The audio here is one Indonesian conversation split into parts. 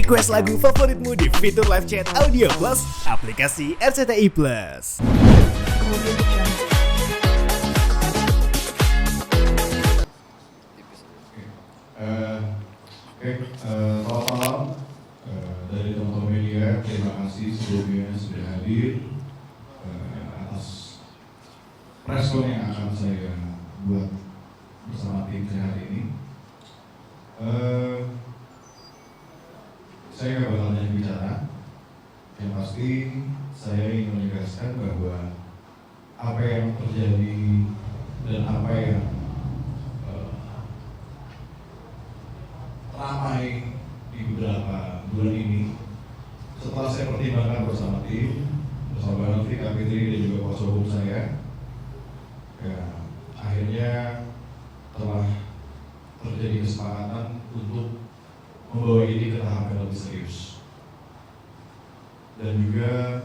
Request lagu favoritmu di fitur live chat Audio Plus, aplikasi RCTI Plus. Selamat malam dari teman-teman media. Terima kasih sebelumnya sudah hadir atas respon yang akan saya buat bersama tim saya hari ini. Saya nggak bakal banyak bicara. Yang pasti saya ingin menegaskan bahwa apa yang terjadi dan apa yang ramai di beberapa bulan ini, setelah saya pertimbangkan bersama tim, bersama Bang Nafri, Kak Fitri, dan juga kuasa hukum saya, ya, akhirnya telah terjadi kesepakatan untuk membawa ini ke tahap yang lebih serius. Dan juga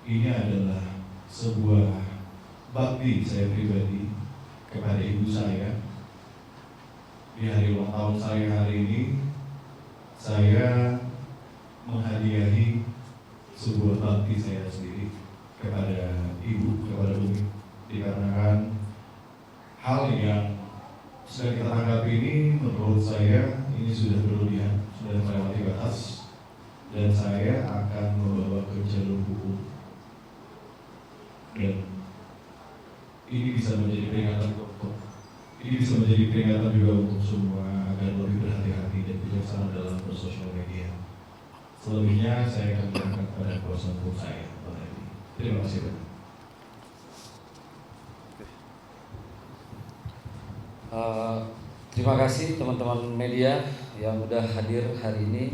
ini adalah sebuah bakti saya pribadi kepada ibu saya. Di hari ulang tahun saya hari ini, saya menghadiahi sebuah bakti saya sendiri kepada ibu, kepada bumi, dikarenakan hal yang sedang kita tanggapi ini menurut saya ini sudah berlebihan, sudah melewati batas, dan saya akan membawa ke jalur hukum. Dan ini bisa menjadi peringatan juga untuk semua agar lebih berhati-hati dan bijaksana dalam bersosial media. Selebihnya saya akan menyerahkan kepada kuasa hukum saya. Terima kasih banyak. Terima kasih teman-teman media yang sudah hadir hari ini.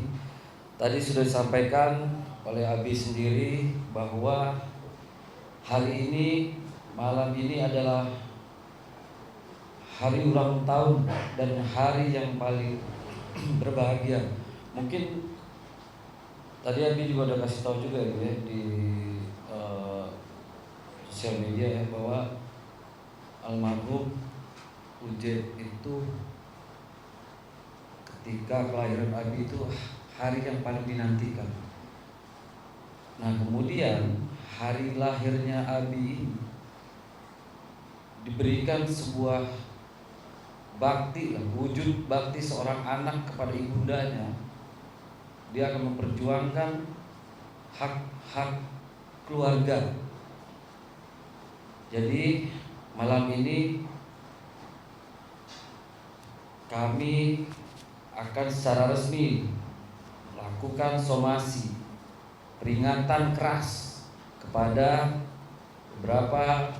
Tadi sudah disampaikan oleh Abi sendiri bahwa hari ini, malam ini adalah hari ulang tahun dan hari yang paling berbahagia. Mungkin tadi Abi juga udah kasih tahu juga gitu ya di sosial media ya, bahwa almarhum Uje itu ketika kelahiran Abi itu hari yang paling dinantikan. Nah, kemudian hari lahirnya Abi diberikan sebuah bakti, wujud bakti seorang anak kepada ibundanya. Dia akan memperjuangkan hak-hak keluarga. Jadi malam ini kami akan secara resmi melakukan somasi peringatan keras kepada beberapa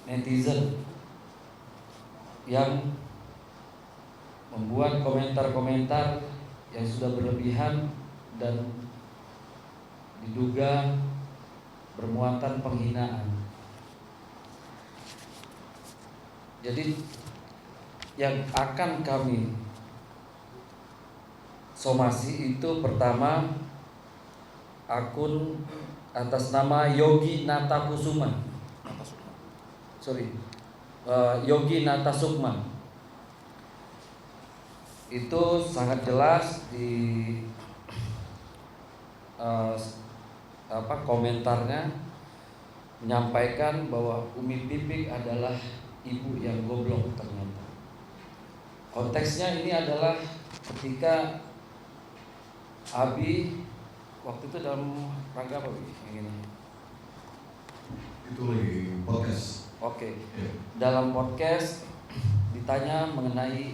netizen yang membuat komentar-komentar yang sudah berlebihan dan diduga bermuatan penghinaan. Jadi yang akan kami somasi itu pertama akun atas nama Yogi Natakusuma. Yogi Natasukma. Itu sangat jelas di komentarnya menyampaikan bahwa Umi Pipik adalah ibu yang goblok ternyata. Konteksnya ini adalah ketika Abi waktu itu dalam rangka apa yang ini? Itu lagi podcast. Oke. Yeah. Dalam podcast ditanya mengenai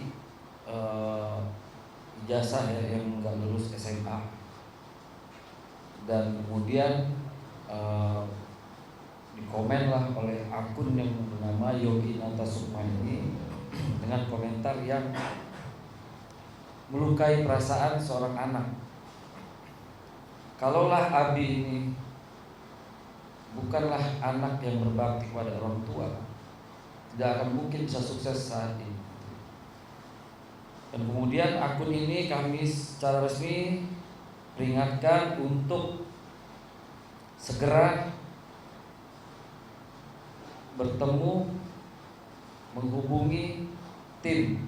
ijazah ya, yang nggak lulus SMA, dan kemudian dikomenlah oleh akun yang bernama Yogi Natasukma ini dengan komentar yang melukai perasaan seorang anak. Kalaulah Abi ini bukanlah anak yang berbakti kepada orang tua, tidak akan mungkin bisa sukses saat ini. Dan kemudian akun ini kami secara resmi peringatkan untuk segera bertemu, menghubungi tim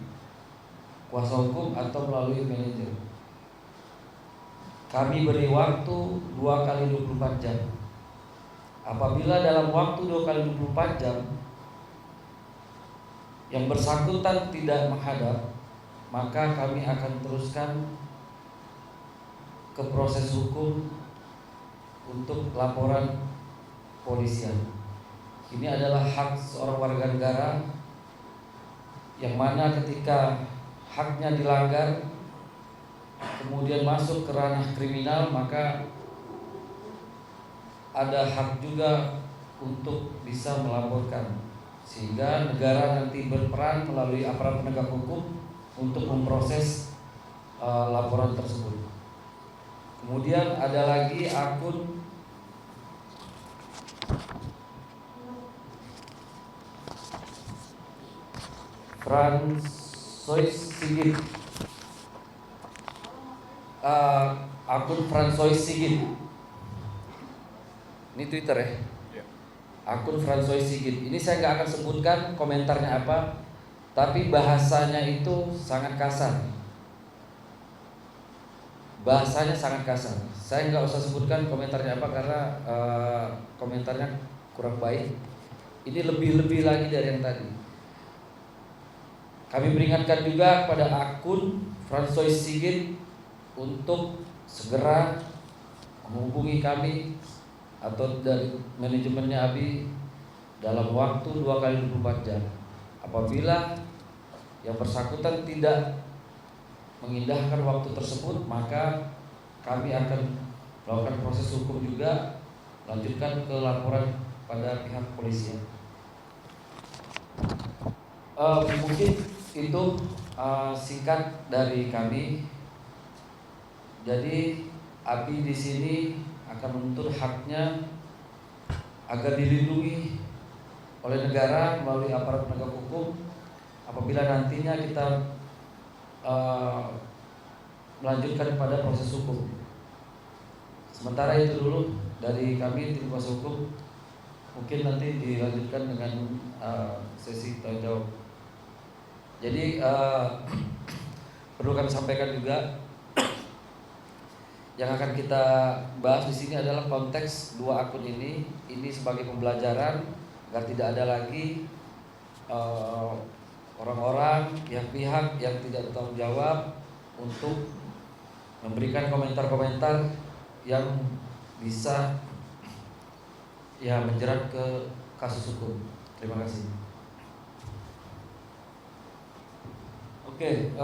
kuasa hukum atau melalui manajer. Kami beri waktu 2 kali 24 jam. Apabila dalam waktu 2 kali 24 jam yang bersangkutan tidak menghadap, maka kami akan teruskan ke proses hukum untuk laporan polisian. Ini adalah hak seorang warga negara yang mana ketika haknya dilanggar kemudian masuk ke ranah kriminal, maka ada hak juga untuk bisa melaporkan, sehingga negara nanti berperan melalui aparat penegak hukum untuk memproses laporan tersebut. Kemudian ada lagi akun Fransoy Sigit, akun Fransoy Sigit. Ini Twitter ya. Akun Fransoy Sigit. Ini saya nggak akan sebutkan komentarnya apa, tapi bahasanya itu sangat kasar. Bahasanya sangat kasar. Saya nggak usah sebutkan komentarnya apa karena komentarnya kurang baik. Ini lebih lagi dari yang tadi. Kami peringatkan juga pada akun Fransoy Sigit untuk segera menghubungi kami atau dari manajemennya ABI dalam waktu 2 kali 24 jam. Apabila yang bersangkutan tidak mengindahkan waktu tersebut, maka kami akan melakukan proses hukum juga, lanjutkan ke laporan pada pihak polisi. Mungkin itu singkat dari kami. Jadi ABI di sini akan menuntut haknya agar dilindungi oleh negara melalui aparat penegak hukum apabila nantinya kita melanjutkan pada proses hukum. Sementara itu dulu dari kami tim kuasa hukum. Mungkin nanti dilanjutkan dengan sesi tanya jawab. Jadi perlu kami sampaikan juga, yang akan kita bahas di sini adalah konteks 2 akun ini sebagai pembelajaran agar tidak ada lagi orang-orang, pihak yang tidak bertanggung jawab untuk memberikan komentar-komentar yang bisa menjerat ke kasus hukum. Terima kasih. Oke,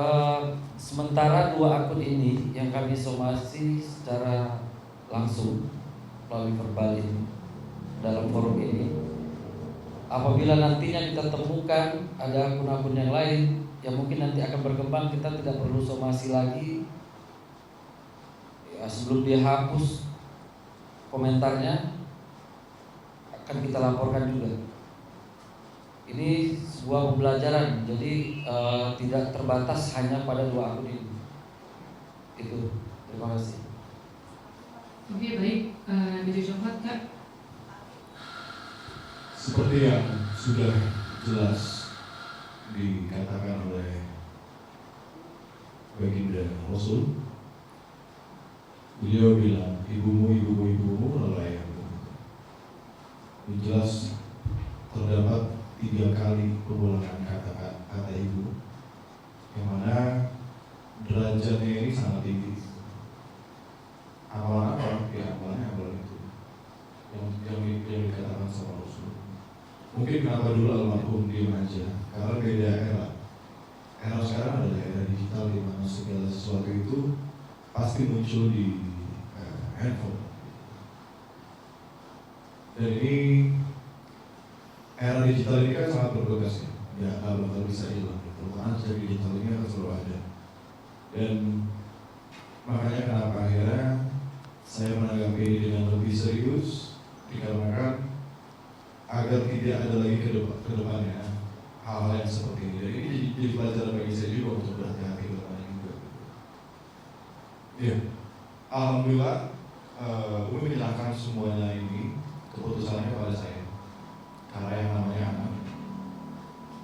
sementara 2 akun ini yang kami somasi secara langsung melalui verbal ini dalam forum ini, apabila nantinya kita temukan ada akun-akun yang lain yang mungkin nanti akan berkembang, kita tidak perlu somasi lagi. Sebelum dia hapus komentarnya, akan kita laporkan juga. Ini sebuah pembelajaran, jadi tidak terbatas hanya pada 2 akun ini. Itu, terima kasih. Oke, baik, video coklat Kak. Seperti yang sudah jelas dikatakan oleh Baginda Rasul, beliau bilang, ibumu lelayanmu. Jelas terdapat 3 kali pengulangan kata ibu, yang mana derajatnya ini sangat tinggi. Amalan apa? Ya amalan itu yang dikatakan sama Rasul. Mungkin kenapa dulu almarhum diam aja, karena beda era. Era sekarang adalah era digital, di mana segala sesuatu itu pasti muncul di handphone. Dan ini era digital ini kan sangat bergegas ya, nggak bakal bisa hilang. Karena secara digital ini akan selalu ada. Dan makanya kenapa akhirnya saya menanggapi ini dengan lebih serius, dikarenakan agar tidak ada lagi ke depannya hal-hal yang seperti ini. Jadi ini jadi pelajaran bagi saya juga untuk berhati-hati ke depannya juga. Ya, alhamdulillah Umi menyerahkan semuanya ini keputusannya kepada saya. Karena yang namanya anak,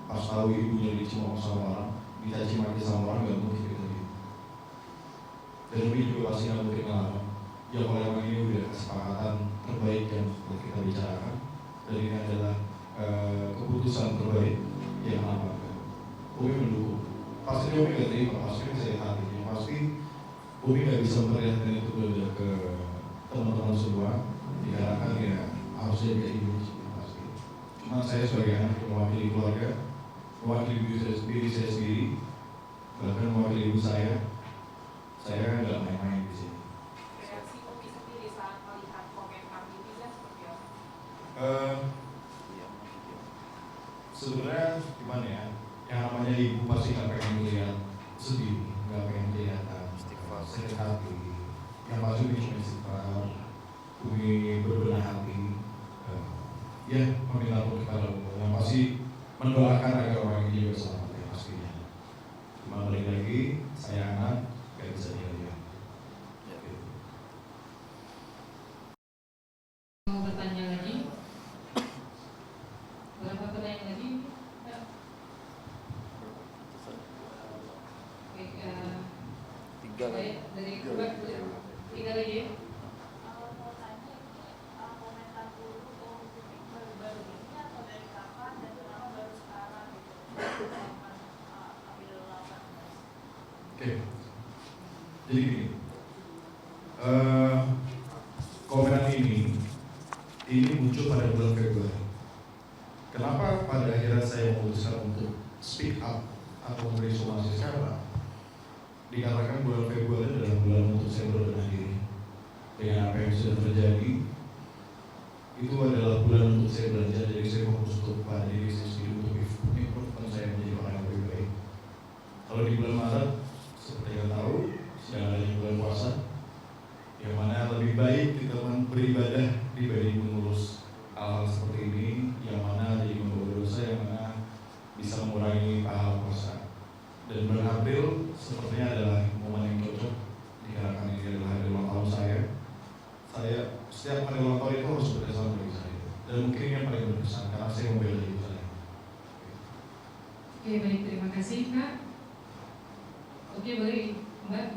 pas tahu ibunya dicemooh sama orang, dicaci maki sama orang nggak mungkin gitu. Dan Umi juga pasti nggak mungkin ngelawan. Ya kalau emang ini udah kesepakatan terbaik yang kita bicarakan, dan ini adalah keputusan terbaik, ya kenapa enggak? Umi mendukung. Pasti Umi nggak terima, pasti Umi saya hatinya, pasti Umi nggak bisa memperlihatkan itu ke teman-teman semua, dikarenakan ya harus jaga image pasti. Cuma saya sebagai anak yang mewakili keluarga, mewakili diri saya sendiri, bahkan mewakili ibu saya nggak main-main di sini. Reaksi Umi sendiri saat melihat komentar netizen seperti apa? Sebenarnya gimana ya? Yang namanya ibu pasti nggak pengen melihat sedih, nggak pengen kelihatan sakit hati. Yang pasti Umi cuma istighfar, Umi berbenah hati, ya meminta ampun kepada Allah. Yang pasti mendoakan agar orang ini juga selamat ya pastinya. Cuma balik lagi, saya anak nggak bisa diam-diam. Mau bertanya lagi? Berapa pertanyaan lagi? Ya. Oke, Tiga lagi. dari tiga lagi ya. Kalau mau tanya ini komentar dulu baru-baru ini atau dari kapan dan kenapa baru sekarang gitu? Ambil 18. Oke, jadi gini, komenan ini muncul pada bulan Februari. Kenapa pada akhirnya saya memutuskan untuk speak up atau memberi somasi sekarang? Dikarenakan bulan Februari adalah bulan untuk saya berbenah diri dengan apa yang sudah terjadi. Itu adalah bulan untuk saya belajar, jadi saya fokus untuk pada diri saya sendiri untuk improve saya menjadi orang yang lebih baik. Kalau di bulan Maret, seperti yang tahu, sedang adanya bulan puasa, yang mana lebih baik kita beribadah dibanding mengurus hal-hal seperti ini, yang mana jadi membawa dosa, yang mana bisa mengurangi pahala puasa. Dan bulan April sepertinya adalah momen yang cocok, dikarenakan ini adalah hari ulang tahun saya. Saya setiap hari ulang tahun itu harus berkesan bagi saya, dan mungkin yang paling berkesan karena saya membela ibu saya. Oke, baik, terima kasih Kak. Oke, boleh Mbak.